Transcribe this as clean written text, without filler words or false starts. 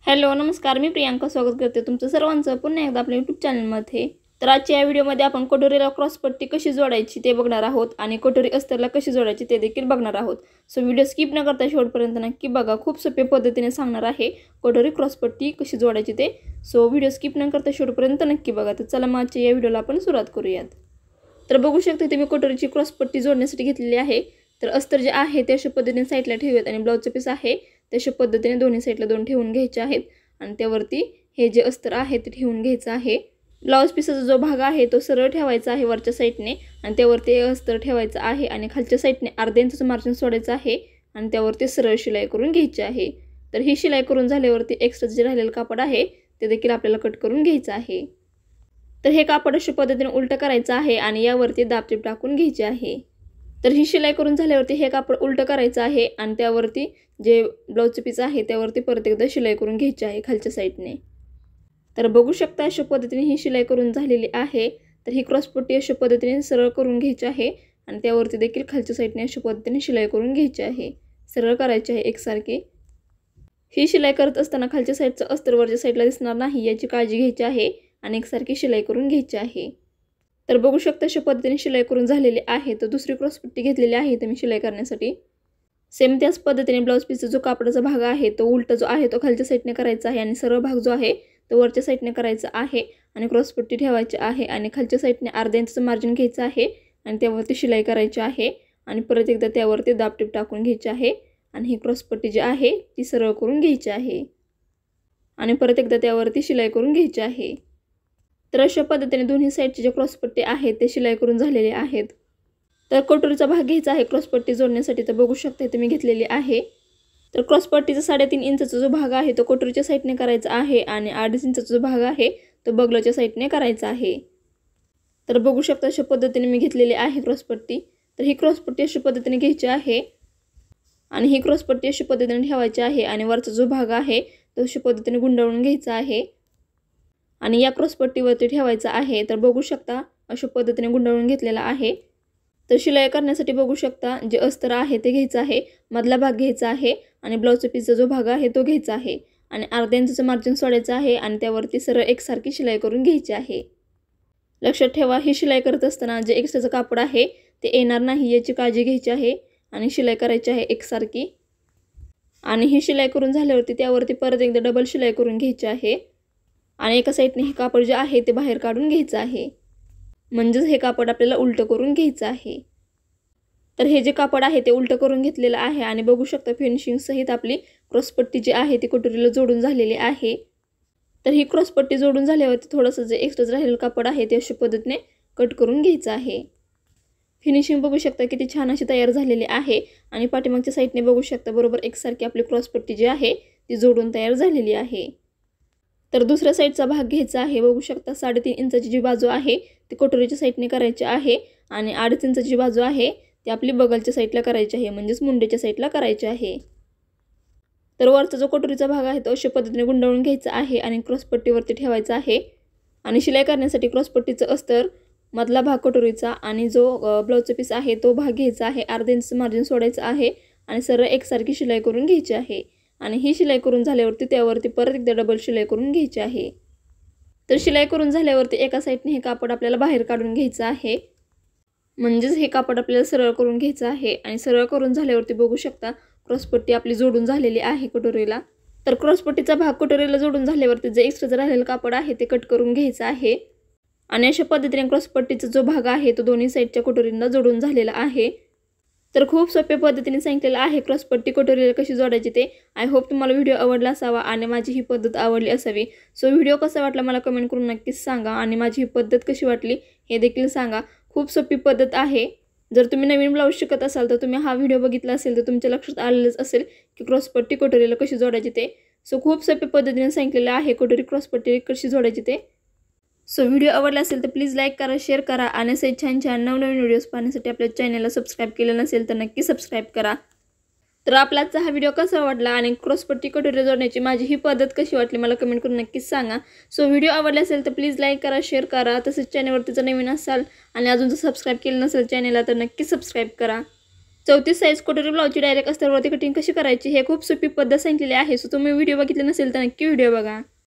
Hello नमस्कार, मी प्रियांका स्वागत करते तुमचं सर्वांचं पुन्हा एकदा आपल्या यूट्यूब चॅनलमध्ये। तर आजच्या या व्हिडिओमध्ये आपण कटोरीला क्रॉस पट्टी कशी जोडायची ते बघणार आहोत आणि कटोरी अस्तरला कशी जोडायची ते देखील बघणार आहोत। सो व्हिडिओ स्किप न करता शेवटपर्यंत नक्की बघा, खूप सोपे पद्धतीने सांगणार आहे कटोरी क्रॉस पट्टी कशी जोडायची ते। सो व्हिडिओ स्किप न करता शेवटपर्यंत नक्की बघा। तर चला मग आजच्या या व्हिडिओला आपण सुरुवात करूयात। तर बघू शकता तुम्ही कटोरीची क्रॉस पट्टी जोडण्यासाठी घेतलेली आहे। तर अस्तर जे आहे ते अशा पद्धतीने साइडला ठेवूयात आणि ब्लाउजचं पीस आहे ते अशा पद्धतीने दोन्ही साइडला दोन ठेवून घ्यायचे आहेत आणि त्यावरती हे जे अस्तर आहे ते ठेवून घ्यायचं आहे। ब्लाउज पीसचा जो भाग आहे तो सरळ ठेवायचा आहे वरच्या साइडने आणि त्यावरती अस्तर ठेवायचं आहे आणि खालच्या साइडने अर्धा इंचचं मार्जिन सोडायचं आहे आणि त्यावरती सरळ शिलाई करून घ्यायची आहे। तर ही शिलाई करून झाल्यावरती एक्स्ट्रा जे राहिलेलं कापड आहे ते देखील आपल्याला कट करून घ्यायचं आहे। तर हे कापड अशा पद्धतीने उलट करायचं आहे आणि यावरती दाबटीप टाकून घ्यायची आहे। तर ही शिलाई करून झाल्यावरती हे कापड उलट करायचं आहे आणि त्यावरती जे ब्लाउजचं पीस आहे त्यावरती परत एकदा शिलाई करून घ्यायची आहे खालच्या साइडने। तर बघू शकता अशा पद्धतीने ही शिलाई करून झालेली आहे। तर ही क्रॉस पट्टी अशा पद्धतीने सरळ करून घ्यायची आहे आणि त्यावरती देखील खालच्या साइडने अशा पद्धतीने शिलाई करून घ्यायची आहे, सरळ करायची आहे एकसारखी। ही शिलाई करत असताना खालच्या साइडचं अस्तर वरच्या साइडला दिसणार नाही याची काळजी घ्यायची आहे आणि एकसारखी शिलाई करून घ्यायची आहे। तर बघू शकता अशा पद्धतीने शिलाई करून झालेली आहे। तर दुसरी क्रॉस पट्टी घेतलेली आहे तर मी शिलाई करण्यासाठी सेम त्याच पद्धतीने ब्लाउज पीसचा जो कापडाचा भाग आहे तो उलटा जो आहे तो खालच्या साइडने करायचा आहे आणि सरळ भाग जो आहे तो वरच्या साइडने करायचा आहे आणि क्रॉस पट्टी ठेवायची आहे आणि खालच्या साइडने अर्धा इंचचं मार्जिन घ्यायचं आहे आणि त्यावरती शिलाई करायची आहे आणि परत एकदा त्यावरती दाबटीप टाकून घ्यायची आहे आणि ही क्रॉस पट्टी जी आहे ती सरळ करून घ्यायची आहे आणि परत एकदा त्यावरती शिलाई करून घ्यायची आहे। तर अशा पद्धतीने दोन्ही साइडचे जे क्रॉस पट्टी आहेत ते शिलाई करून झालेले आहेत। तर कटोरीचा भाग घ्यायचा आहे क्रॉस पट्टी जोडण्यासाठी। तर बघू शकता इथे मी घेतलेली आहे। तर क्रॉस पट्टीचा 3.5 इंचाचा जो भाग आहे तो कटोरीच्या साइडने करायचा आहे आणि 2.5 इंचाचा जो भाग आहे तो बगलाच्या साइडने करायचा आहे। तर बघू शकता अशा पद्धतीने मी घेतलेली आहे क्रॉस पट्टी। तर ही क्रॉस पट्टी अशा पद्धतीने घ्यायची आहे आणि ही क्रॉस पट्टी अशा पद्धतीने ठेवायची आहे आणि वरचा जो भाग आहे तो अशा पद्धतीने गुंडाळून घ्यायचा आहे आणि या क्रॉस पट्टीवरती ठेवायचा आहे। तर बघू शकता अशा पद्धतीने गुंडाळून घेतलेला आहे। तर शिलाई करण्यासाठी बघू शकता जे अस्तर आहे ते घ्यायचं आहे, मधला भाग घ्यायचा आहे आणि ब्लाउजचा पीसचा जो भाग आहे तो घ्यायचा आहे आणि अर्धा इंचचं मार्जिन सोडायचं आहे आणि त्यावरती सरळ एकसारखी शिलाई करून घ्यायची आहे। लक्षात ठेवा ही शिलाई करत असताना जे एक्स्ट्राचं कापड आहे ते येणार नाही याची काळजी घ्यायची आहे आणि शिलाई करायची आहे एकसारखी। आणि ही शिलाई करून झाल्यावरती त्यावरती परत एकदा डबल शिलाई करून घ्यायची आहे आणि एका साइडने हे कापड जे आहे ते बाहेर काढून घ्यायचं आहे, म्हणजे हे कापड आपल्याला उलट करून घ्यायचं आहे। तर हे जे कापड आहे ते उलट करून घेतलेलं आहे आणि बघू शकता फिनिशिंग सहित आपली क्रॉस पट्टी जी आहे ती कटोरीला जोडून झालेली आहे। तर ही क्रॉस पट्टी जोडून झाल्यावरती थोडंसं जे एक्स्ट्रा राहिलेलं कापड आहे ते अशा पद्धतीने कट करून घ्यायचं आहे। फिनिशिंग बघू शकता किती छान अशी तयार झालेली आहे आणि पाठीमागच्या साइडने बघू शकता बरोबर एकसारखी आपली क्रॉस पट्टी जी आहे ती जोडून तयार झालेली आहे। तर दुसऱ्या साइडचा भाग घ्यायचा आहे। बघू शकता 3.5 इंचाची जी बाजू आहे ती कटोरीच्या साइडने करायची आहे आणि 2.5 इंचाची जी बाजू आहे ती आपली बगलच्या साइडला करायची आहे, म्हणजेच मुंडेच्या साइडला करायची आहे। तर वरचा जो कटोरीचा भाग आहे तो अशा पद्धतीने गुंडाळून घ्यायचा आहे आणि क्रॉस पट्टीवरती ठेवायचा आहे आणि शिलाई करण्यासाठी क्रॉस पट्टीचं अस्तर, मधला भाग कटोरीचा आणि जो ब्लाउजचा पीस आहे तो भाग घ्यायचा आहे, अर्धा इंचचं मार्जिन सोडायचं आहे आणि सरळ एकसारखी शिलाई करून घ्यायची आहे आणि ही शिलाई करून झाल्यावरती त्यावरती परत एकदा डबल शिलाई करून घ्यायची आहे। तर शिलाई करून झाल्यावरती एका साइडने हे कापड आपल्याला बाहेर काढून घ्यायचं आहे, म्हणजेच हे कापड आपल्याला सरळ करून घ्यायचं आहे आणि सरळ करून झाल्यावरती बघू शकता क्रॉस पट्टी आपली जोडून झालेली आहे कटोरीला। तर क्रॉस पट्टीचा भाग कटोरीला जोडून झाल्यावरती जे एक्स्ट्रा राहिलेलं कापड आहे ते कट करून घ्यायचं आहे आणि अशा पद्धतीने क्रॉस पट्टीचा जो भाग आहे तो दोन्ही साइडच्या कटोरींना जोडून झालेला आहे। तर खूप सोप्या पद्धतीने सांगितलेलं आहे क्रॉस पट्टी कटोरीला कशी जोडायची ते। आय होप तुम्हाला व्हिडिओ आवडला असावा आणि माझी ही पद्धत आवडली असावी। सो व्हिडिओ कसा वाटला मला कमेंट करून नक्कीच सांगा आणि माझी ही पद्धत कशी वाटली हे देखील सांगा। खूप सोपी पद्धत आहे। जर तुम्ही नवीन ब्लाऊज शिकत असाल तर तुम्ही हा व्हिडिओ बघितला असेल तर तुमच्या लक्षात आलेलंच असेल की क्रॉस पट्टी कटोरीला कशी जोडायची ते। सो खूप सोप्या पद्धतीने सांगितलेलं आहे कटोरी क्रॉस पट्टी कशी जोडायची ते। सो व्हिडिओ आवडला असेल तर प्लीज लाईक करा, शेअर करा आणि असे छान छान नवनवीन व्हिडिओज पाहण्यासाठी आपल्या चॅनलला सबस्क्राईब केलं नसेल तर नक्की सबस्क्राईब करा। तर आपला आजचा हा व्हिडिओ कसा वाटला आणि क्रॉस पट्टी कटोरी जोडण्याची माझी ही पद्धत कशी वाटली मला कमेंट करून नक्कीच सांगा। सो व्हिडिओ आवडला असेल तर प्लीज लाईक करा, शेअर करा, तसेच चॅनलवरती जर नवीन असाल आणि अजून जर सबस्क्राईब केलं नसेल चॅनलला तर नक्की सबस्क्राईब करा। 34 साईज कटोरी ब्लाऊजची डायरेक्ट अस्तरवरती कटिंग कशी करायची हे खूप सोपी पद्धत सांगितलेली आहे. सो तुम्ही व्हिडिओ बघितले नसेल तर नक्की व्हिडिओ बघा.